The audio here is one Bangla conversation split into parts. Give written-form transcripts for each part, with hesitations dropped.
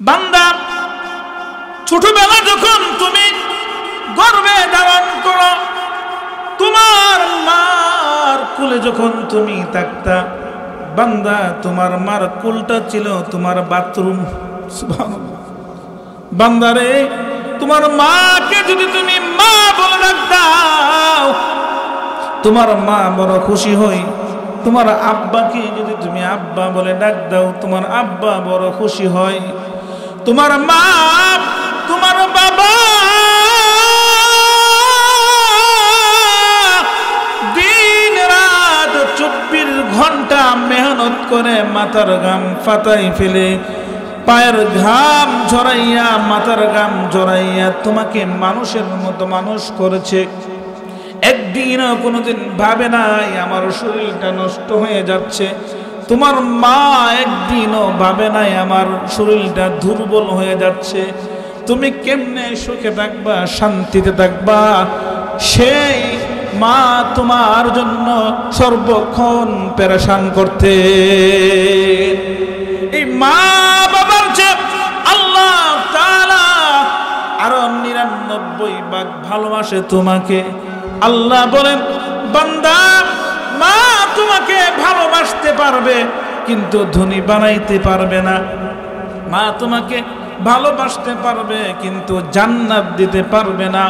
বান্দা ছোটবেলা যখন তুমি গর্ভে ধারণ করো, তোমার মার কোলে যখন তুমি থাকতা, বান্দা তোমার মার কোলটা ছিল তোমার বাথরুম। সুবহানাল্লাহ। বান্দারে তোমার মাকে যদি তুমি মা বলে ডাক দাও, তোমার মা বড় খুশি হই। তোমার আব্বাকে যদি তুমি আব্বা বলে ডাক দাও, তোমার আব্বা বড় খুশি হয়। তোমার মা, তোমার বাবা দিন রাত 24 ঘন্টা মেহনত করে মাথার ঘাম ফাটাই ফেলে, পায়ের ঘাম ঝরাইয়া, মাথার ঘাম ঝরাইয়া তোমাকে মানুষের মতো মানুষ করেছে। একদিনও কোনোদিন ভাবে নাই আমার শরীরটা নষ্ট হয়ে যাচ্ছে। তোমার মা একদিনও ভাবে নাই আমার শরীরটা দুর্বল হয়ে যাচ্ছে। তুমি কেমনে সুখে থাকবা, শান্তিতে থাকবা? সেই মা তোমার জন্য সর্বক্ষণ পেরেশান করতে। এই মা বাবার যে আল্লাহ তাআলা আরো 99 ভাগ ভালোবাসে তোমাকে। আল্লাহ বলেন, বান্দা মা তোমাকে ভালোবাসতে পারবে কিন্তু ধনী বানাইতে পারবে না। মা তোমাকে ভালোবাসতে পারবে কিন্তু জান্নাত দিতে পারবে না।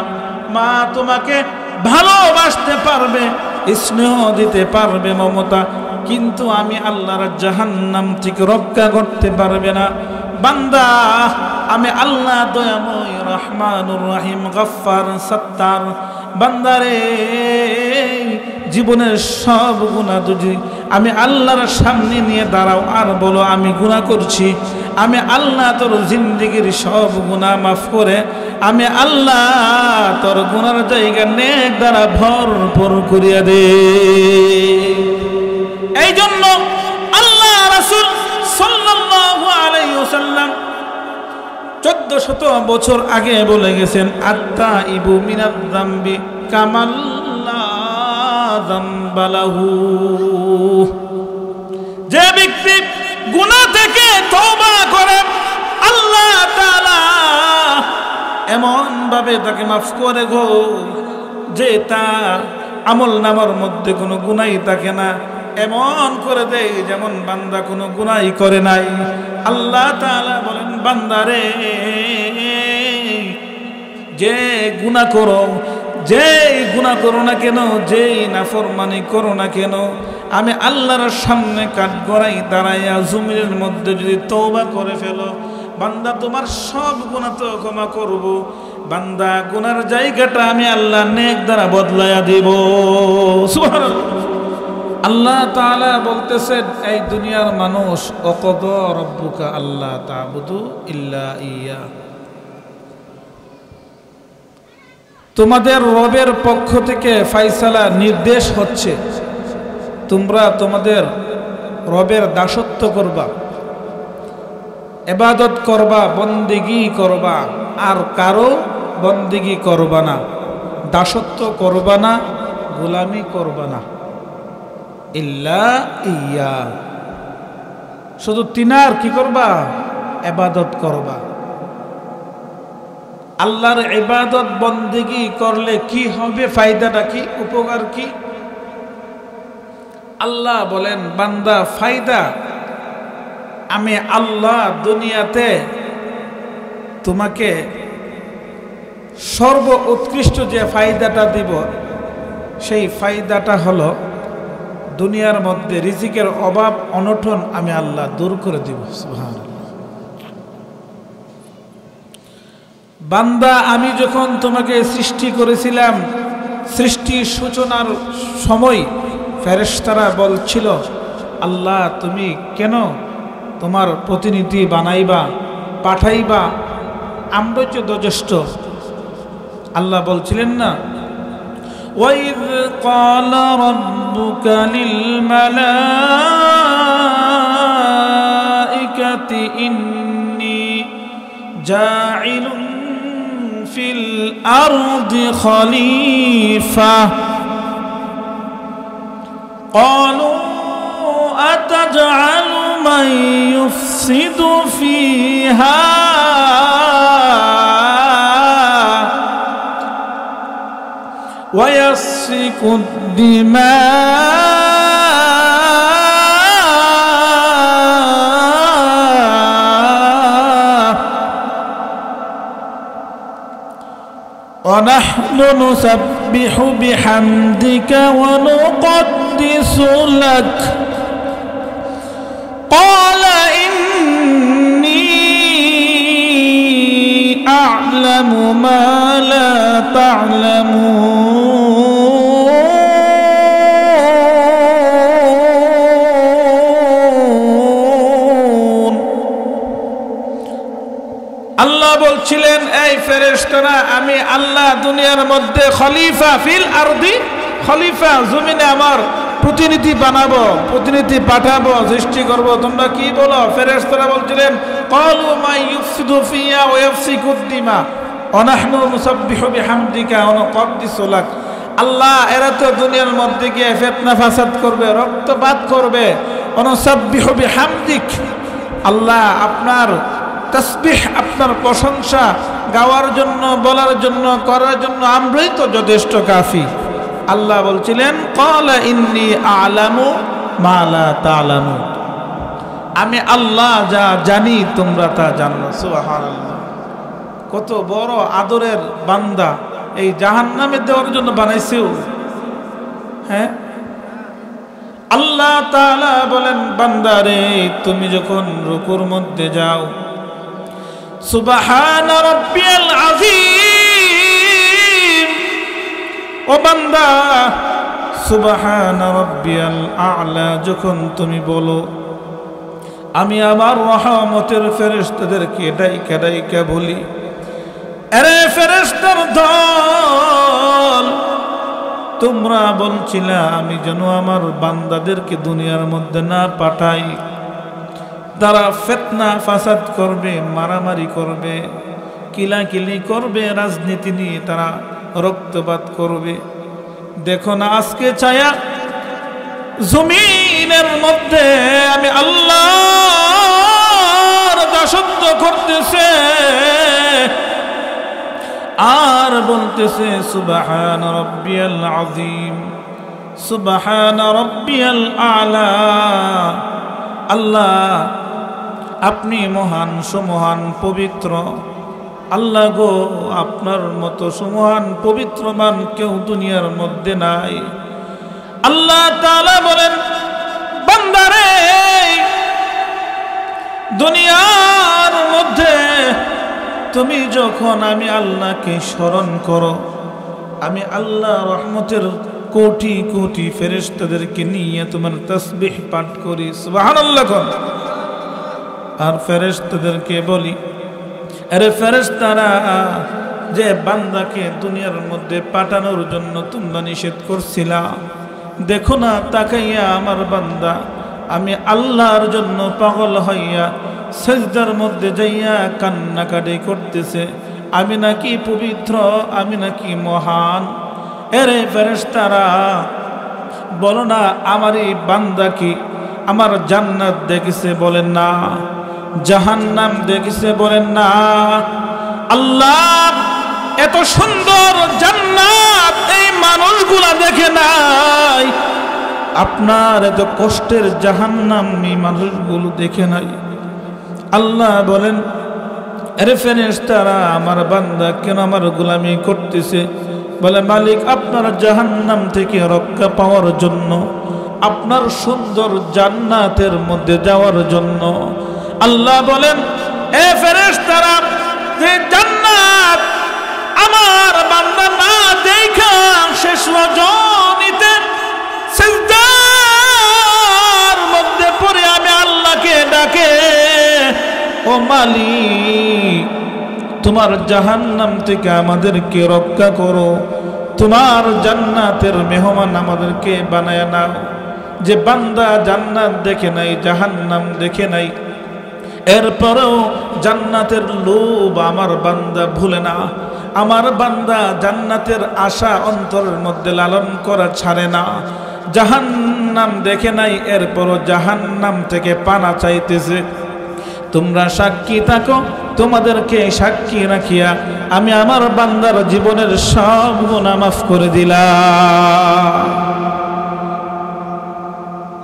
মা তোমাকে ভালোবাসতে পারবে, স্নেহ দিতে পারবে, মমতা, কিন্তু আমি আল্লাহর জাহান্নাম থেকে রক্ষা করতে পারবে না। বান্দা আমি আল্লাহ দয়াময়, রহমানুর রহিম, গফফার, সত্তার। বান্দারে জীবনের সব গুনাহ যদি আমি আল্লাহর সামনে নিয়ে দাঁড়াও আর বলো আমি গুনাহ করছি, আমি আল্লাহ তোর জিন্দেগির সব গুনাহ মাফ করে আমি আল্লাহ তোর গুনার জায়গা নেক দ্বারা ভরপুর করিয়া দে। এই জন্য আল্লাহ রাসূল সাল্লাল্লাহু আলাইহি ওয়াসাল্লাম 1400 বছর আগে বলে গেছেন, আত্তাইবু মিনাজ যামবি কামাল্লা যামবালাহু। যে ব্যক্তি গুনাহ থেকে তওবা করে আল্লাহ তাআলা এমন ভাবে তাকে মাফ করে গো যে তার আমলনামার মধ্যে কোনো গুনাহই থাকে না, এমন করে দেয় যেমন বান্দা কোনো গুনাহই করে নাই। আল্লাহ তাআলা বলেন, বান্দারে যে গুনাহ করো, যেই গুনাহ করো না কেন, যেই নাফরমানি করো না কেন, আমি আল্লাহর সামনে কাঠগড়াই দাঁড়াইয়া জমিনের মধ্যে যদি তওবা করে ফেলো, বান্দা তোমার সব গুনাহ তো ক্ষমা করব। বান্দা গুনার জায়গাটা আমি আল্লাহ নেক দ্বারা বদলায়া দিব। সুবহানাল্লাহ। আল্লাহ তাআলা বলতেছেন, এই দুনিয়ার মানুষ, ওয়াকাদা রাব্বুকা আল্লা তা'বুদু ইল্লা ইয়্যা। তোমাদের রবের পক্ষ থেকে ফয়সালা, নির্দেশ হচ্ছে তোমরা তোমাদের রবের দাসত্ব করবা, ইবাদত করবা, বন্দেগী করবা, আর কারো বন্দেগী করবা না, দাসত্ব করবা না, গোলামি করবা না, ইল্লা ইয়্যা, শুধু তিনার কি করবা? ইবাদত করবা। আল্লাহর ইবাদত বন্দেগী করলে কি হবে? ফায়দাটা কি? উপকার কি? আল্লাহ বলেন, বান্দা ফায়দা আমি আল্লাহ দুনিয়াতে তোমাকে সর্ব উৎকৃষ্ট যে ফায়দাটা দিব, সেই ফায়দাটা হলো দুনিয়ার মধ্যে রিজিকের অভাব অনটন আমি আল্লাহ দূর করে দিব। সুবহানাল্লাহ। বান্দা আমি যখন তোমাকে সৃষ্টি করেছিলাম, সৃষ্টির সূচনার সময় ফেরেশতারা বলছিল, আল্লাহ তুমি কেন তোমার প্রতিনিধি বানাইবা, পাঠাইবা, আমরাই তো যথেষ্ট। আল্লাহ বলছিলেন না, وَإِذْ قَالَ رَبُّكَ لِلْمَلَائِكَةِ إِنِّي جَاعِلٌ فِي الْأَرْضِ خَلِيفَةً قَالُوا أَتَجْعَلُ مَن يُفْسِدُ فِيهَا ويسفك الدماء ونحن نسبح بحمدك ونقدس لك قال إني أعلم ما لا تعلمون আল্লাহ বলছিলেন এই ফেরেশতারা আমি আল্লাহ দুনিয়ার মধ্যে খলিফা ফিল আরদি খলিফা জমিনে আমার প্রতিনিধি বানাবো প্রতিনিধি পাঠাবো সৃষ্টি করব তোমরা কি বলো ফেরেশতারা বলছিলেন ক্বালু মা ইউফসিদু ফিহা ওয়া ইয়াফসিকুদ দিমা ওয়া নাহনু নুসাব্বিহু বিহামদিকা ওয়া নুকদ্দিসু লাক আল্লাহ এরা তো দুনিয়ার মধ্যে গিয়ে ফিতনা ফাসাদ করবে রক্তপাত করবে ওয়া নুসাব্বিহু বিহামদিক আল্লাহ আপনার তাসবিহ আপনার প্রশংসা গাওয়ার জন্য বলার জন্য করার জন্য আমরাই তো যথেষ্ট কাফি আল্লাহ বলছিলেন ক্বালা ইন্নী আ'লামু মা লা তা'লামুন আমি আল্লাহ যা জানি তোমরা তা জানো না সুবহানাল্লাহ কত বড় আদরের বান্দা এই জাহান্নামে দেওয়ার জন্য বানাইছেও হ্যাঁ আল্লাহ তাআলা বলেন বান্দারে তুমি যখন রুকুর মধ্যে যাও সুবহানা রাব্বিয়াল আযীম ও বান্দা সুবহানা রাব্বিয়াল আ'লা যখন তুমি বলো আমি আমার রহমতের ফেরেশতাদেরকে ডাইকা ডাইকা বলি আরে ফেরেশতার দল তোমরা বলছিলা আমি যেন আমার বান্দাদেরকে দুনিয়ার মধ্যে না পাঠাই তারা ফিতনা ফাসাদ করবে মারামারি করবে কিলাকিলি করবে রাজনীতি নিয়ে তারা রক্তপাত করবে দেখো না আজকে ছায়া জমিনের মধ্যে আমি আল্লাহর দাসত্ব করতেছে আর বলতেছে সুবহান রাব্বিয়াল আযীম সুবহান রাব্বিয়াল আ'লা আল্লাহ আপনি মহান সুমহান পবিত্র আল্লাহ গো আপনার মতো সুমহান পবিত্রমান কেউ দুনিয়ার মধ্যে নাই আল্লাহ তাআলা বলেন বান্দারে দুনিয়ার মধ্যে তুমি যখন আমি আল্লাহকে স্মরণ করো আমি আল্লাহ রহমতের কোটি কোটি ফেরেশতাদেরকে নিয়ে তোমার তাসবিহ পাঠ করি সুবহানাল্লাহ আর ফেরেশতাদেরকে বলি আরে ফেরেশতারা যে বান্দাকে দুনিয়ার মধ্যে পাঠানোর জন্য তোমরা নিষেধ করছিলা দেখো না তাকাইয়া আমার বান্দা আমি আল্লাহর জন্য পাগল হইয়া সিজদার মধ্যে যাইয়া কান্নাকাটি করতেছে আমি নাকি পবিত্র আমি নাকি মহান এরে ফেরেশতারা বলো না আমার এই বান্দা কি আমার জান্নাত দেখেছে বলেন না জাহান্নাম দেখেছে বলেন না আল্লাহ এত সুন্দর জান্নাত এই মানুষগুলা দেখে নাই আপনার এত কষ্টের জাহান্নাম এই মানুষগুলো দেখে নাই আল্লাহ বলেন আরে ফেরেশতারা আমার বান্দা কেন আমার গোলামি করতেছে বলে মালিক আপনার জাহান্নাম থেকে রক্ষা পাওয়ার জন্য আপনার সুন্দর জান্নাতের মধ্যে যাওয়ার জন্য আল্লাহ বলেন এ ফেরেশতারা যে জান্নাত আমার বান্দা না দেখা শেষ রজনীতে সিজদার মধ্যে পড়ে আমি আল্লাহকে ডাকে ও মালিক তোমার জাহান্নাম থেকে আমাদেরকে রক্ষা করো তোমার জান্নাতের মেহমান আমাদেরকে বানায় নাও যে বান্দা জান্নাত দেখে নাই জাহান্নাম দেখে নাই এরপরেও জান্নাতের লোভ আমার বান্দা ভুলে না আমার বান্দা জান্নাতের আশা অন্তরের মধ্যে লালন করা ছাড়ে না জাহান্নাম দেখে নাই এরপরও জাহান্নাম থেকে পানা চাইতেছে তোমরা সাক্ষী থাকো তোমাদেরকে সাক্ষী রাখিয়া আমি আমার বান্দার জীবনের সব গুনাহ মাফ করে দিলাম।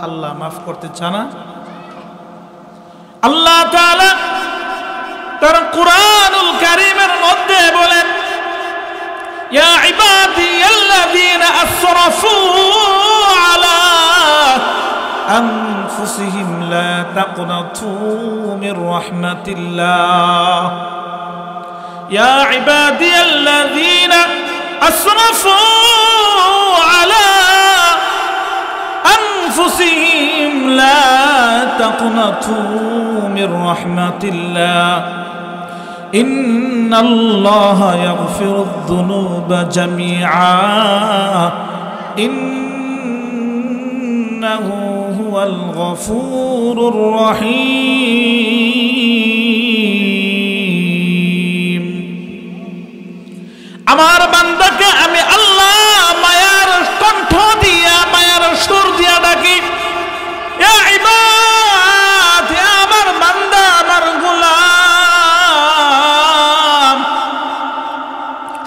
আল্লাহ মাফ করতে চান না? আল্লাহ তাআলা তার কুরআনুল কারীমের মধ্যে বলেন, ইয়া ইবাদিয়াল্লাযীনা আসরাফু আলা আনফুসিহিম লা তাকনাতু মির রাহমাতিল্লাহ। ইয়া ইবাদিয়াল্লাযীনা আসরাফু আলা أنفسهم لا تقنطوا من رحمة الله إن الله يغفر الذنوب جميعا إنه هو الغفور الرحيم। আমার বান্দাকে আমি আল্লাহ মায়ার কণ্ঠ দিয়া মায়ার সুর দিয়া ডাকি, এ ইবাদ, হে আমার বান্দা, আমার গোলাম।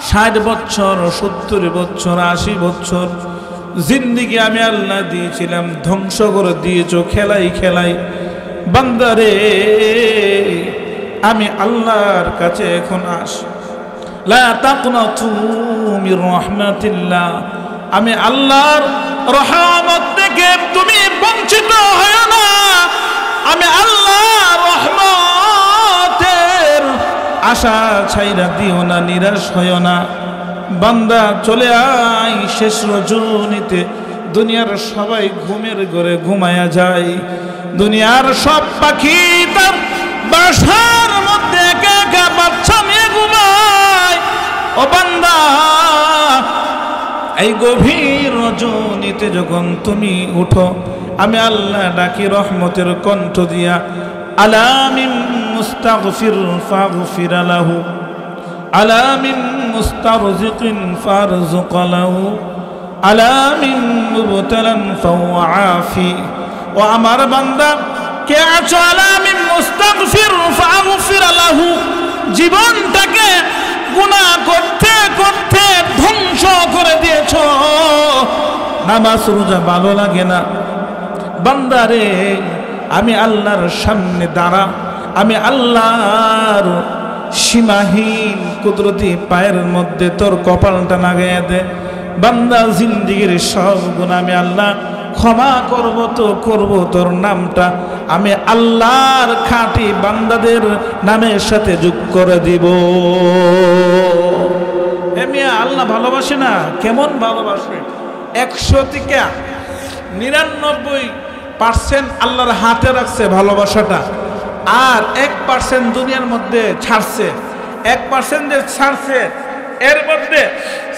60 বছর 70 বছর 80 বছর জিন্দেগি আমি আল্লাহ দিয়েছিলাম, ধ্বংস করে দিয়েছো খেলাই খেলাই। বান্দারে, আমি আল্লাহর কাছে এখন আসি। লা তাকনাতু মির রাহমাতিল্লাহ, আমি আল্লাহর রহমত থেকে তুমি বঞ্চিত হয় না। আমি আল্লাহর রহমতের আশা ছাইরা দিও না, নিরাশ হয় না। বান্দা চলে আয় শেষ রজনীতে। দুনিয়ার সবাই ঘুমের ঘরে ঘুমায়া যায়, দুনিয়ার সব পাখি তার বাসার মধ্যে একা একা বাচ্চা নিয়ে ঘুমায়। ও বান্দা, এই গভীর রজনীতে যখন তুমি উঠো, আমি আল্লাহ ডাকি রহমতের কণ্ঠ দিয়া, আলা মিন মুস্তাগফির ফাগফির লাহু, আলা মিন মুস্তারজিকিন ফারজুক লাহু, আলা মিন মুবতালান ফাওয়াফি। ও আমার বান্দা, কে আছো? আলা মিন মুস্তাগফির ফাগফির লাহু, জীবনটাকে গুনাহ করতে করতে ধ্বংস করে দিয়েছ। নামাজ রোজা ভালো লাগে না। বান্দারে, আমি আল্লাহর সামনে দাঁড়া, আমি আল্লাহর সীমাহীন কুদরতি পায়ের মধ্যে তোর কপালটা লাগাইয়া দে। বান্দা, জিন্দেগির সব গুনাহ আমি আল্লাহ ক্ষমা করব তো করব, তোর নামটা আমি আল্লাহর খাঁটি বান্দাদের নামের সাথে যোগ করে দিব। এমিয়া আল্লাহ ভালোবাসে না? কেমন ভালোবাসে! 100 থেকে 99% আল্লাহর হাতে রাখছে ভালোবাসাটা, আর 1% দুনিয়ার মধ্যে ছাড়ছে। 1% যে ছাড়ছে, এর মধ্যে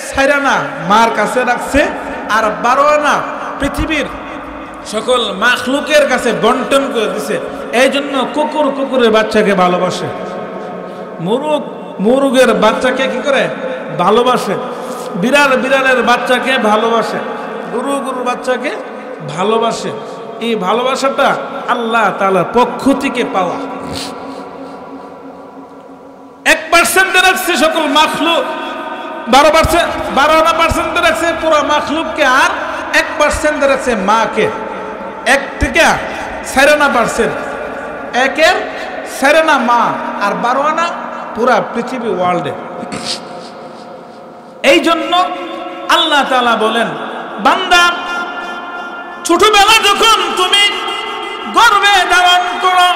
ছাইরানা মার কাছে রাখছে, আর 12 আনা পৃথিবীর সকল মাখলুকের কাছে বন্টন করে দিছে। এই জন্য কুকুর কুকুরের বাচ্চাকে ভালোবাসে, মুরুগ মুরুগের বাচ্চাকে কি করে ভালোবাসে, বিড়াল বিড়ালের বাচ্চাকে ভালোবাসে, গরু গরুর বাচ্চাকে ভালোবাসে। এই ভালোবাসাটা আল্লাহ তাআলার পক্ষ থেকে পাওয়া। 1% রাখছে সকল মাখলুক, 12% রাখছে পুরো মাখলুককে, আর 1% রাখছে মাকে। 1 থেকে 4% 1-এর 4 আনা মা, আর 12 আনা পুরা পৃথিবী ওয়ার্ল্ডে। এই জন্য আল্লাহ তাআলা বলেন, বান্দা, ছোটবেলা যখন তুমি গর্ভে ধারণ করো,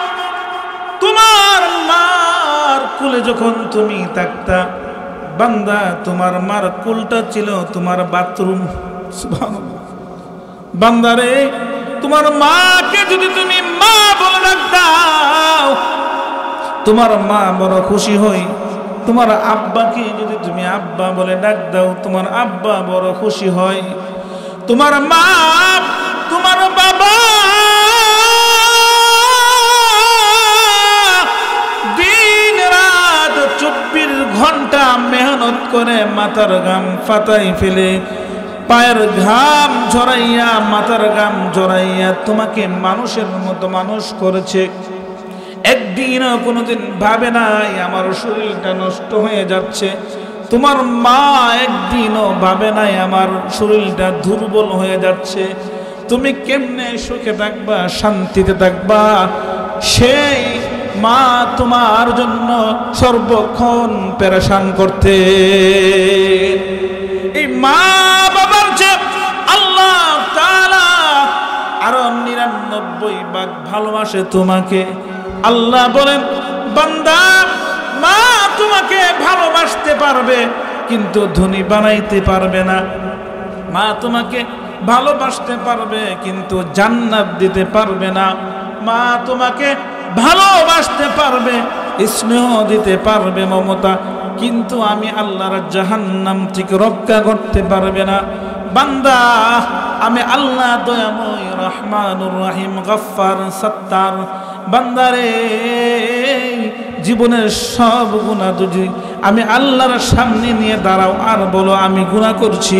তোমার মার কোলে যখন তুমি থাকতা, বান্দা, তোমার মার কোলটা ছিল তোমার বাথরুম। সুবহানাল্লাহ। বান্দারে, তোমার মাকে যদি তুমি মা বলে ডাক দাও, তোমার মা বড় খুশি হই। তোমার আব্বাকে যদি তুমি আব্বা বলে ডাক দাও, তোমার আব্বা বড় খুশি হয়। তোমার মা, তোমার বাবা দিন রাত 24 ঘন্টা মেহনত করে মাথার ঘাম ফাটাই ফেলে, পায়ের ঘাম ঝরাইয়া, মাথার ঘাম ঝরাইয়া তোমাকে মানুষের মতো মানুষ করেছে। একদিনও কোনোদিন ভাবে নাই আমার শরীরটা নষ্ট হয়ে যাচ্ছে। তোমার মা একদিনও ভাবে নাই আমার শরীরটা দুর্বল হয়ে যাচ্ছে। তুমি কেমনে সুখে থাকবা, শান্তিতে থাকবা? সেই মা তোমার জন্য সর্বক্ষণ পেরেশান করতে। এই মা বাবার যে আল্লাহ তাআলা আরো 99 ভাগ ভালোবাসে তোমাকে। আল্লাহ বলেন, বান্দা, মা তোমাকে ভালোবাসতে পারবে কিন্তু ধনী বানাইতে পারবে না। মা তোমাকে ভালোবাসতে পারবে কিন্তু জান্নাত দিতে পারবে না। মা তোমাকে ভালোবাসতে পারবে, স্নেহ দিতে পারবে, মমতা, কিন্তু আমি আল্লাহর জাহান্নাম থেকে রক্ষা করতে পারবে না। বান্দা, আমি আল্লাহ দয়াময়, রহমানুর রহিম, গফফার, সত্তার। বান্দারে, জীবনের সব গুনাহ যদি আমি আল্লাহর সামনে নিয়ে দাঁড়াও আর বলো আমি গুনাহ করছি,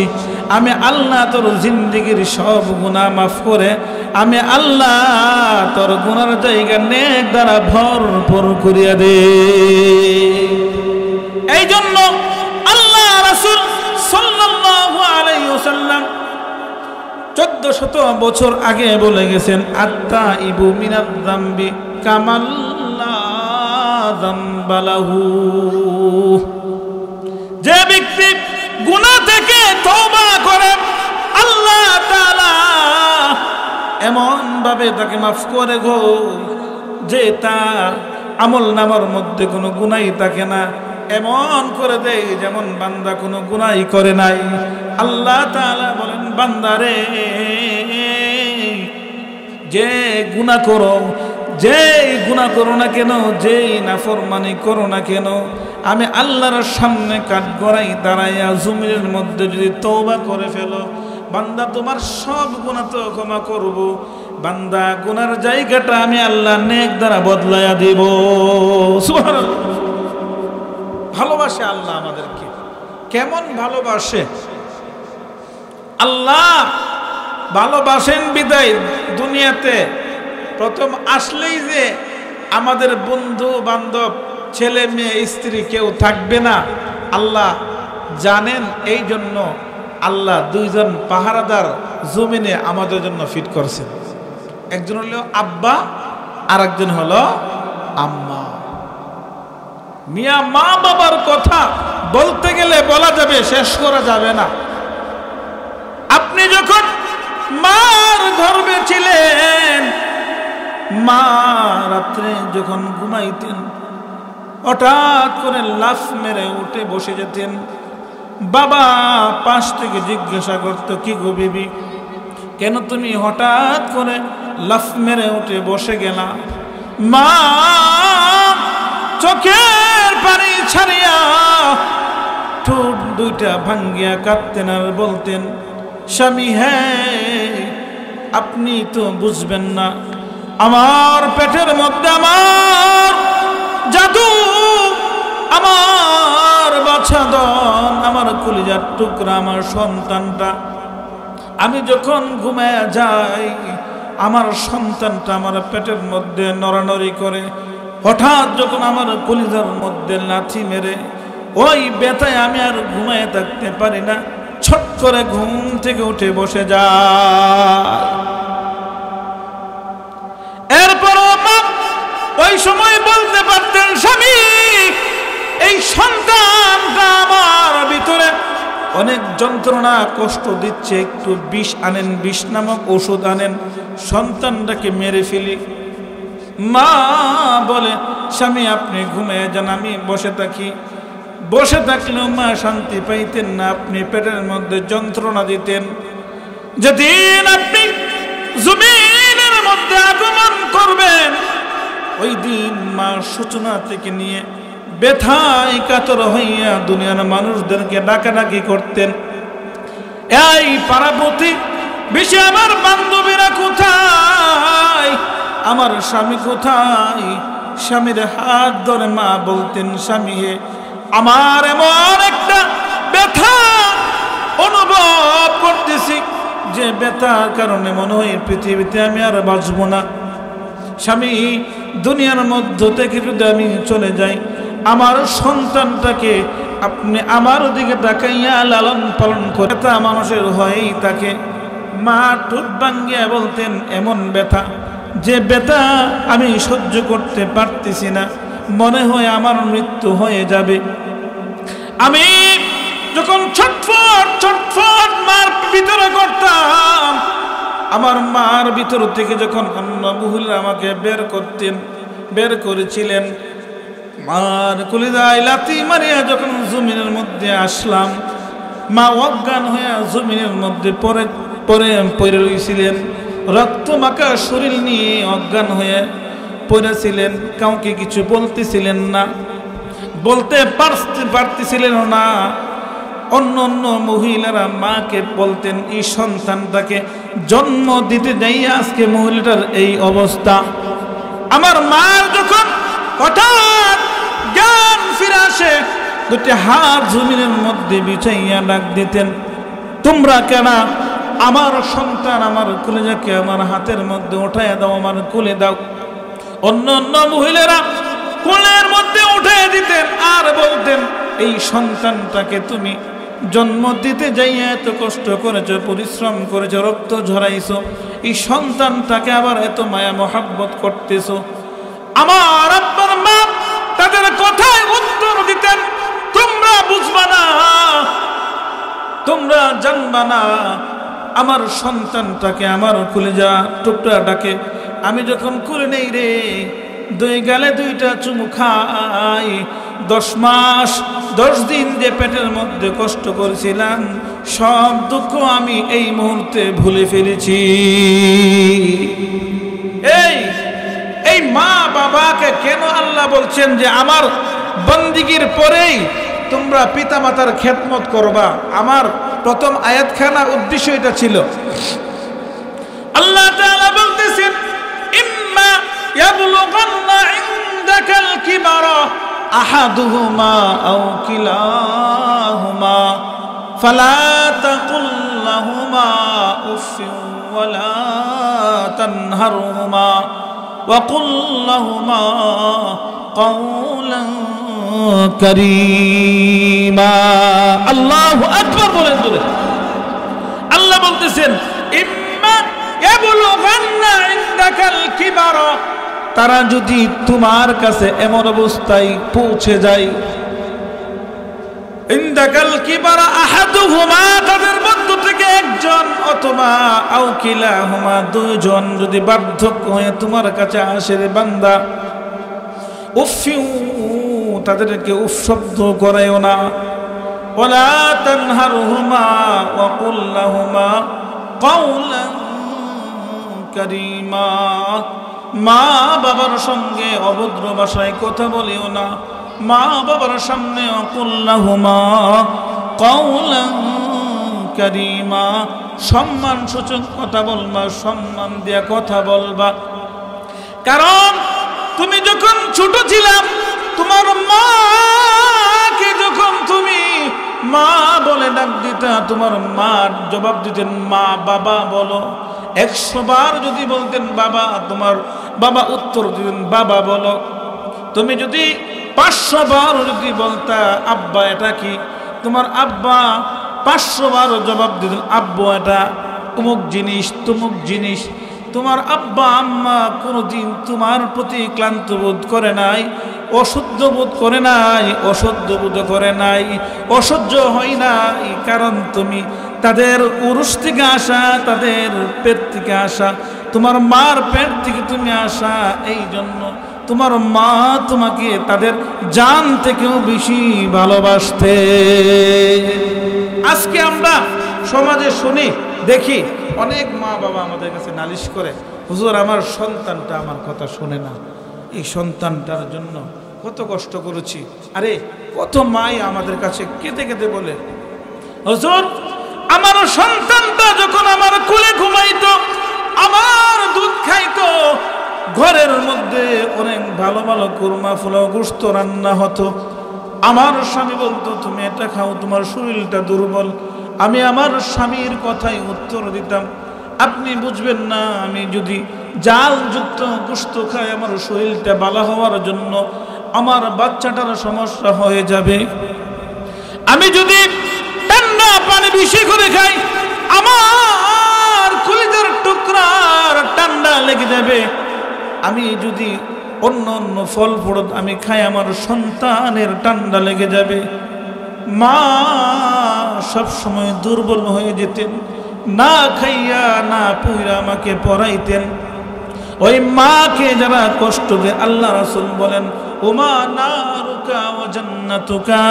আমি আল্লাহ তোর জিন্দেগির সব গুনাহ মাফ করে আমি আল্লাহ তোর গুনার জায়গা নেক দ্বারা ভরপুর করিয়া দে। এই জন্য আল্লাহ রাসূল সাল্লাল্লাহু আলাইহি ওয়াসাল্লাম 1400 বছর আগে বলে গেছেন, আত্তাইবু মিনাজ যামবি কামাল্লা যামবালাহু। যে ব্যক্তি গুনাহ থেকে তওবা করে আল্লাহ তাআলা এমন ভাবে তাকে মাফ করে গো যে তার আমল নামার মধ্যে কোনো গুনাহই থাকে না, এমন করে দেয় যেমন বান্দা কোনো গুনাহই করে নাই। আল্লাহ তাআলা বলেন, বান্দারে, যে গুনাহ করো, যেই গুনাহ করো না কেন, যেই নাফরমানি করো না কেন, আমি আল্লাহর সামনে কাঠগড়াই দাঁড়াইয়া জমিনের মধ্যে যদি তওবা করে ফেলো, বান্দা তোমার সব গুনাহ তো ক্ষমা করব। বান্দা, গুনার জায়গাটা আমি আল্লাহ নেক দ্বারা বদলাইয়া দেব। সুবহানাল্লাহ। ভালোবাসে আল্লাহ আমাদেরকে, কেমন ভালোবাসে আল্লাহ। ভালোবাসেন বিদায় দুনিয়াতে প্রথম আসলেই যে আমাদের বন্ধু বান্ধব, ছেলে মেয়ে, স্ত্রী কেউ থাকবে না আল্লাহ জানেন। এই জন্য আল্লাহ 2 জন পাহারাদার জমিনে আমাদের জন্য ফিট করছেন। একজন হলো আব্বা আর একজন হলো আম্মা। মিয়া, মা বাবার কথা বলতে গেলে বলা যাবে, শেষ করা যাবে না। আপনি যখন মার গর্ভে ছিলেন, মা রাত্রে যখন ঘুমাইতেন হঠাৎ করে লাফ মেরে উঠে বসে যেতেন। বাবা পাশ থেকে জিজ্ঞাসা করতো, কি গো বিবি, কেন তুমি হঠাৎ করে লাফ মেরে উঠে বসে গেলা? মা চোখের পানি ছাড়িয়া ঠোঁট 2টা ভাঙ্গিয়া কাঁদতেন আর বলতেন, স্বামী, হ্যাঁ আপনি তো বুঝবেন না, আমার পেটের মধ্যে আমার জাদু, আমার বাছাধন, আমার কলিজার টুকরা, আমার সন্তানটা, আমি যখন ঘুমায়া যাই আমার সন্তানটা আমার পেটের মধ্যে নড়ানড়ি করে। হঠাৎ যখন আমার কলিজার মধ্যে লাথি মেরে, ওই ব্যথায় আমি আর ঘুমায় থাকতে পারি না, ছট করে ঘুম থেকে উঠে বসে যায়। এরপরও মা ওই সময় বলতে পারতেন, স্বামী, এই সন্তানটা আমার ভিতরে অনেক যন্ত্রণা কষ্ট দিচ্ছে, একটু বিষ আনেন, বিষ নামক ওষুধ আনেন, সন্তানটাকে মেরে ফেলি। মা বলে, স্বামী আপনি ঘুমিয়ে যান, আমি বসে থাকি। বসে থাকলেও মা শান্তি পাইতেন না, আপনি পেটের মধ্যে যন্ত্রণা দিতেন। যেদিন আপনি জমিনের মধ্যে আগমন করবেন, ওই দিন মা সূচনা থেকে নিয়ে ব্যথায় কাতর হইয়া দুনিয়ার মানুষদেরকে ডাকাডাকি করতেন, এই পাড়াপতি বেশি আমার বান্ধবীরা কোথায়, আমার স্বামী কোথায়? স্বামীর হাত ধরে মা বলতেন, স্বামী হে, আমার এমন একটা ব্যথা অনুভব করতেছি যে ব্যথার কারণে মনে হয় পৃথিবীতে আমি আর বাঁচব না। স্বামী দুনিয়ার মধ্য থেকে যদি আমি চলে যাই, আমার সন্তানটাকে আপনি আমার দিকে তাকাইয়া লালন পালন করে। তা মানুষের হয়েই তাকে। মা ঠোঁট ভাঙ্গিয়া বলতেন, এমন ব্যথা যে ব্যথা আমি সহ্য করতে পারতেছি না, মনে হয় আমার মৃত্যু হয়ে যাবে। আমি যখন ছটফট ছটফট মার ভিতরে করতাম, আমার মার ভিতর থেকে যখন অন্য মহিলা আমাকে বের করেছিলেন, মার কলিজায় লাথি মারিয়া যখন জমিনের মধ্যে আসলাম, মা অজ্ঞান হইয়া জমিনের মধ্যে পড়ে রয়েছিলেন। রক্ত মাখা শরীর নিয়ে অজ্ঞান হয়ে পড়েছিলেন। কাউকে কিছু বলতেছিলেন না, বলতে পারতেছিলেন না। অন্য অন্য মহিলারা মাকে বলতেন, এই সন্তানটাকে জন্ম দিতে যাইয়া আজকে মহিলাটার এই অবস্থা। আমার মার যখন হঠাৎ জ্ঞান ফিরে আসে, দুটি হাত জমিনের মধ্যে বিছাইয়া ডাক দিতেন, তোমরা কেন আমার সন্তান আমার কলেজাকে আমার হাতের মধ্যে উঠাইয়া দাও, আমার কোলে দাও। অন্য অন্য মহিলারা কোলের মধ্যে উঠাইয়া দিতেন আর বলতেন, এই সন্তানটাকে তুমি জন্ম দিতে যাইয়া এত কষ্ট করেছো, পরিশ্রম করেছো, রক্ত ঝরাইছো, এই সন্তানটাকে আবার এত মায়া মহাব্বত করতেছো। আমার আব্বার মা তাদের কথায় উত্তর দিতেন, তোমরা বুঝবা না, তোমরা জানবা না, আমার সন্তানটাকে আমার কলিজা টুকরাটাকে আমি যখন করে নেই রে, 2 গালে 2টা চুমু খাই, 10 মাস 10 দিন যে পেটের মধ্যে কষ্ট করেছিলাম, সব দুঃখ আমি এই মুহূর্তে ভুলে ফেলেছি। এই মা বাবাকে কেন আল্লাহ বলছেন যে আমার বন্দিগির পরেই তোমরা পিতামাতার খেদমত করবা? আমার প্রথম আয়াতখানা উদ্দেশ্য এটা ছিল। আল্লাহ তাআলা বলতেছেন, ইম্মা ইয়াবলুগান্না ইনদাকাল কিবারা আহাদুহুমা আও কিলাহুমা ফালা তাকুল লাহুমা উফফিন ওয়ালা তানহারহুমা ওয়াকুল লাহুমা কাওলান কারীমা। আল্লাহু আকবার বলেন জোরে। আল্লাহ বলতেছেন, ইম্মা ইয়াবলুগান্না ইনদাকাল কিবারা, তারা যদি তোমার কাছে এমন অবস্থায় পৌঁছে যায়, ইনদাকাল কিবারা আহাদুহুমা, তাদের মধ্য থেকে একজন অথবা আও কিলাহুমা, 2 জন যদি বার্ধক্য হয়ে তোমার কাছে আসে রে বান্দা, উফফিউ, তাদেরকে উফ শব্দ করায়ও না, ওয়ালা তানহারহুমা ওয়া কুল লাহুমা কাওলান কারীমা, মা বাবার সঙ্গে অভদ্র ভাষায় কথা বলিও না, মা বাবার সামনে ওয়া কুল লাহুমা কাওলান কারীমা, সম্মান সূচক কথা বলবা, সম্মান দিয়া কথা বলবা। কারণ তুমি যখন ছোট ছিলাম, তোমার মাকে যখন তুমি মা বলে ডাক দিতা, তোমার মা জবাব দিতেন মা বাবা বলো। 100 বার যদি বলতেন বাবা, তোমার বাবা উত্তর দিতেন বাবা বলো। তুমি যদি 500 বার যদি বলতা আব্বা এটা কি, তোমার আব্বা 500 বার জবাব দিতেন আব্বু এটা অমুক জিনিস তমুক জিনিস। তোমার আব্বা আম্মা কোনোদিন তোমার প্রতি ক্লান্ত বোধ করে নাই, অশুদ্ধ বোধ করে নাই, অসহ্য বোধ করে নাই, অসহ্য হয় নাই। কারণ তুমি তাদের উরুস থেকে আসা, তাদের পেট থেকে আসা, তোমার মার পেট থেকে তুমি আসা, এই জন্য তোমার মা তোমাকে তাদের জান থেকেও বেশি ভালোবাসতে। আজকে আমরা সমাজে শুনি, দেখি অনেক মা বাবা আমাদের কাছে নালিশ করে, হুজুর আমার সন্তানটা আমার কথা শোনে না, এই সন্তানটার জন্য কত কষ্ট করেছি। আরে কত মাই আমাদের কাছে কেঁদে কেঁদে বলে, হুজুর আমার সন্তানটা যখন আমার কোলে ঘুমাইতো, আমার দুধ খাইতো, ঘরের মধ্যে অনেক ভালো ভালো কুরমা ফুলাও গোশত রান্না হতো, আমার স্বামী বলতো তুমি এটা খাও, তোমার শরীরটা দুর্বল। আমি আমার স্বামীর কথাই উত্তর দিতাম, আপনি বুঝবেন না, আমি যদি জালযুক্ত গোশত খায় আমার শরীরটা ভালো হওয়ার জন্য আমার বাচ্চাটার সমস্যা হয়ে যাবে। আমি যদি ঠান্ডা পানি বেশি করে খাই আমার কলিজার টুকরার ঠান্ডা লেগে যাবে। আমি যদি অন্য অন্য ফল ফ্রুট আমি খাই আমার সন্তানের ঠান্ডা লেগে যাবে। মা সব সময় দুর্বল হয়ে যেতেন, না খাইয়া না পুইরা আমাকে পড়াইতেন। ওই মাকে যারা কষ্ট দেয় আল্লাহ রাসূল বলেন ওমা নারুকা ওয়া জান্নাতুকা,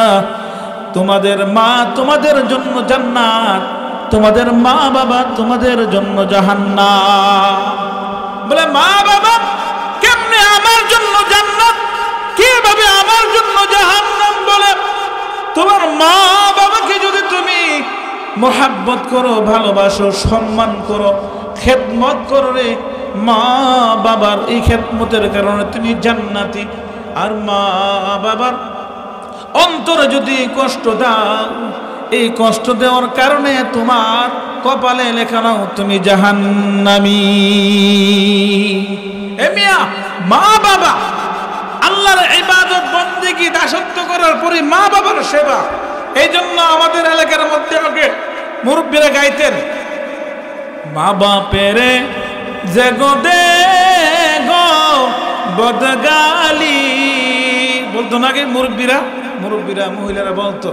তোমাদের মা তোমাদের জন্য জান্নাত, তোমাদের মা বাবা তোমাদের জন্য জাহান্নাম। বলে মা বাবা কেমনে আমার জন্য জান্নাত, কিভাবে আমার জন্য জাহান্নাম? বলে তোমার মা বাবাকে যদি তুমি মোহাব্বত করো, ভালোবাসো, সম্মান করো, খেদমত করো রে, মা বাবার এই খেদমতের কারণে তুমি জান্নাতি। আর মা বাবার অন্তরে যদি কষ্ট দাও, এই কষ্ট দেওয়ার কারণে তোমার কপালে লেখা নাও তুমি জাহান্নামী। এ মিয়া, মা বাবা আল্লাহর ইবাদত বন্দেগী দাসত্ব করার পরে মা বাবার সেবা। এই জন্য আমাদের এলাকার মধ্যে আগে মুরব্বীরা গাইতেন মা বাপেরে জেগো দে গো বদগালি, বলতো নাকি মুরব্বীরা মহিলারা বলতো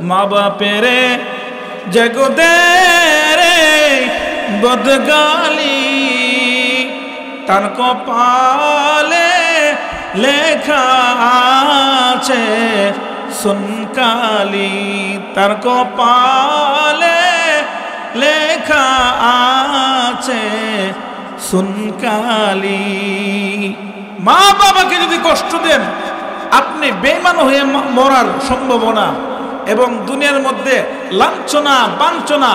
মা বাপেরে জেগো দে রে বদগালি, তার কপালে লেখা আছে সুনকালি, তার কপালে লেখা আছে সুনকালি। মা বাবাকে যদি কষ্ট দেন আপনি বেঈমান হয়ে মরার সম্ভাবনা এবং দুনিয়ার মধ্যে লাঞ্ছনা বাঞ্ছনা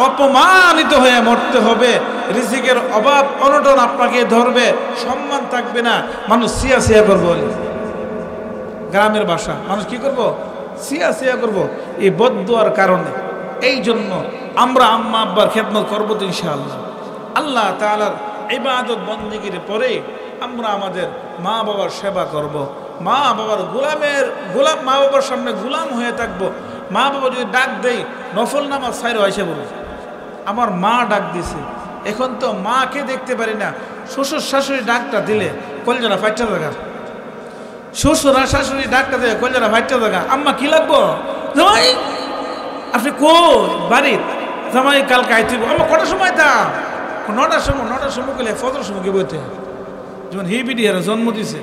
অপমানিত হয়ে মরতে হবে। রিজিকের অভাব অনটন আপনাকে ধরবে, সম্মান থাকবে না, মানুষ সিয়া সিয়া করবো। গ্রামের ভাষা মানুষ কি করব? সিয়া সিয়া করব এই বদদুয়ার কারণে। এই জন্য আমরা আম্মা আব্বার খেদমত করবো তো ইনশাআল্লাহ। আল্লাহ তাআলার ইবাদত বন্দেগীর পরে আমরা আমাদের মা বাবার সেবা করব। মা বাবার গোলাম মা বাবার সামনে গোলাম হয়ে থাকবো। মা বাবা যদি ডাক দেই নফল নামাজ ছাইরো আইসা বলবে আমার মা ডাক দিছে। এখন তো মাকে দেখতে পারি না, শ্বশুর শাশুড়ি ডাকটা দিলে কলজারা ফাইটা জায়গা, শ্বশুর আর শাশুড়ি ডাকটা দিলে কলজারা ফাইটা জায়গা। আম্মা কি লাগবো? জামাই আপনি কই বাড়ির? জামাই কালকে আইতে। আমার কটার সময় তা? 9টার সময় গেলে ফজর সময় গিয়ে বইতে যেমন হি বিডি আর জন্ম দিছে।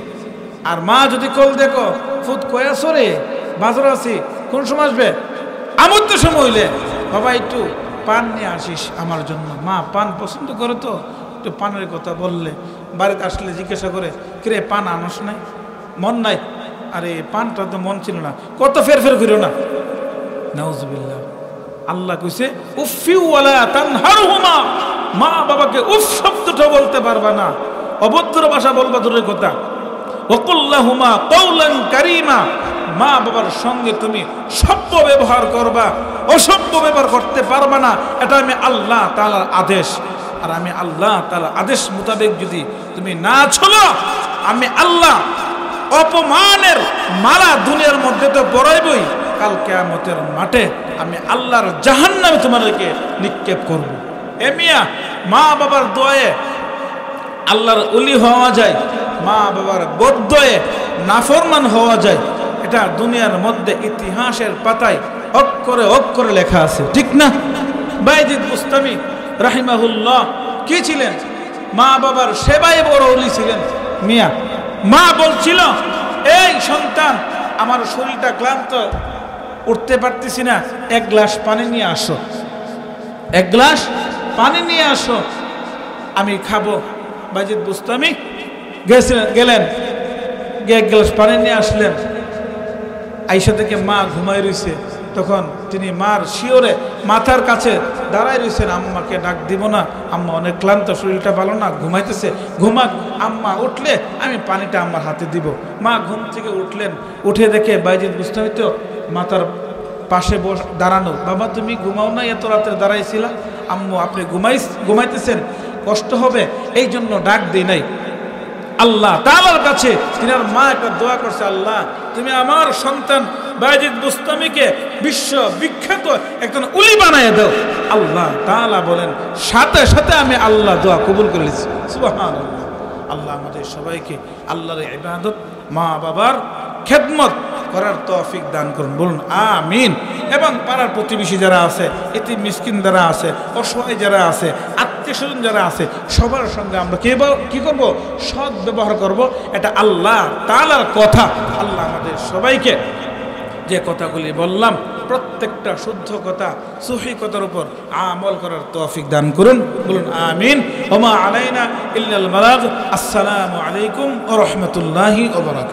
আর মা যদি কল দেখো ফুট কয়া সরে বাজার আছি, কোন সময় আসবে? আমার তো সময় হইলে বাবা একটু পান নিয়ে আসিস আমার জন্য। মা পান পছন্দ করে তো একটু পানের কথা বললে বাড়িতে আসলে জিজ্ঞাসা করে কিরে পান আনস নাই? মন নাই? আরে পানটা তো মন ছিল না। কত ফের করিও না। নাউজুবিল্লাহ। আল্লাহ কইছে উফি ওয়ালা তানহারহুমা, মা বাবাকে উফ শব্দটা বলতে পারবা না, অভদ্র ভাষা বলবা দূরের কথা। ওয়াকুল্লাহুমা কাওলান কারীমা, মা বাবার সঙ্গে তুমি সভ্য ব্যবহার করবা, অসভ্য ব্যবহার করতে পারবা না। এটা আমি আল্লাহ তাআলার আদেশ। আর আমি আল্লাহ তাআলার আদেশ মোতাবেক যদি তুমি না চলো, আমি আল্লাহ অপমানের মালা দুনিয়ার মধ্যে তো পরাইবই, কাল কিয়ামতের মাঠে আমি আল্লাহর জাহান্নামে তোমাদেরকে নিক্ষেপ করব। এ মিয়া, মা বাবার দোয়ায়ে আল্লাহর ওলি হওয়া যায়, মা বাবার বদদোয়ায়ে নাফরমান হওয়া যায়। এটা দুনিয়ার মধ্যে ইতিহাসের পাতায় অক্ষরে অক্ষরে লেখা আছে, ঠিক না? বাইজিদ বুস্তামি রাহিমাহুল্লাহ কি ছিলেন? মা বাবার সেবায় বড় ওলি ছিলেন। মিয়া, মা বলছিল এই সন্তান আমার শরীরটা ক্লান্ত, উঠতে পারতেছি না, 1 গ্লাস পানি নিয়ে আসো, 1 গ্লাস পানি নিয়ে আসো, আমি খাবো। বাইজিদ বুস্তামি গেলেন, 1 গ্লাস পানি নিয়ে আসলেন। আয়েশা থেকে মা ঘুমাই রইছে, তখন তিনি মার শিওরে মাথার কাছে দাঁড়ায় রয়েছেন, আম্মাকে ডাক দিব না, আম্মা অনেক ক্লান্ত, শরীরটা ভালো না, ঘুমাইতেছে, ঘুমাক, আম্মা উঠলে আমি পানিটা আম্মার হাতে দিব। মা ঘুম থেকে উঠলেন, উঠে দেখে বাইজিদ বুস্তামি তো মাথার পাশে দাঁড়ানো। বাবা তুমি ঘুমাও না, এত রাতে দাঁড়াইছিলা? আম্মু আপনি ঘুমাইতেছেন? কষ্ট হবে, এই জন্য ডাক দিই নাই। আল্লাহ তাআলার কাছে তিনার মা একটা দোয়া করছে, আল্লাহ তুমি আমার সন্তান বায়েজিদ বুস্তামিকে বিশ্ব বিখ্যাত একজন উলি বানায় দাও। আল্লাহ তাআলা বলেন সাথে সাথে আমি আল্লাহ দোয়া কবুল করে নিয়েছি। সুবহানাল্লাহ। আল্লাহ আমাদের সবাইকে আল্লাহর ইবাদত, মা বাবার খেদমত করার তৌফিক দান করুন, বলুন আমিন। এবং পাড়ার প্রতিবেশী যারা আছে, এতিম মিসকিন যারা আছে, অসহায় যারা আছে, আত্মীয় স্বজন যারা আছে, সবার সঙ্গে আমরা কি করব? সৎ ব্যবহার করব। এটা আল্লাহ তাআলার কথা। আল্লাহ আমাদের সবাইকে যে কথাগুলি বললাম প্রত্যেকটা শুদ্ধ কথা, সহি কথার উপর আমল করার তৌফিক দান করুন, বলুন আমিন। ওমা আলাইনা ইল্লাল বালাগ। আসসালামু আলাইকুম ওয়া রাহমাতুল্লাহি ওয়া বারাকাতুহু।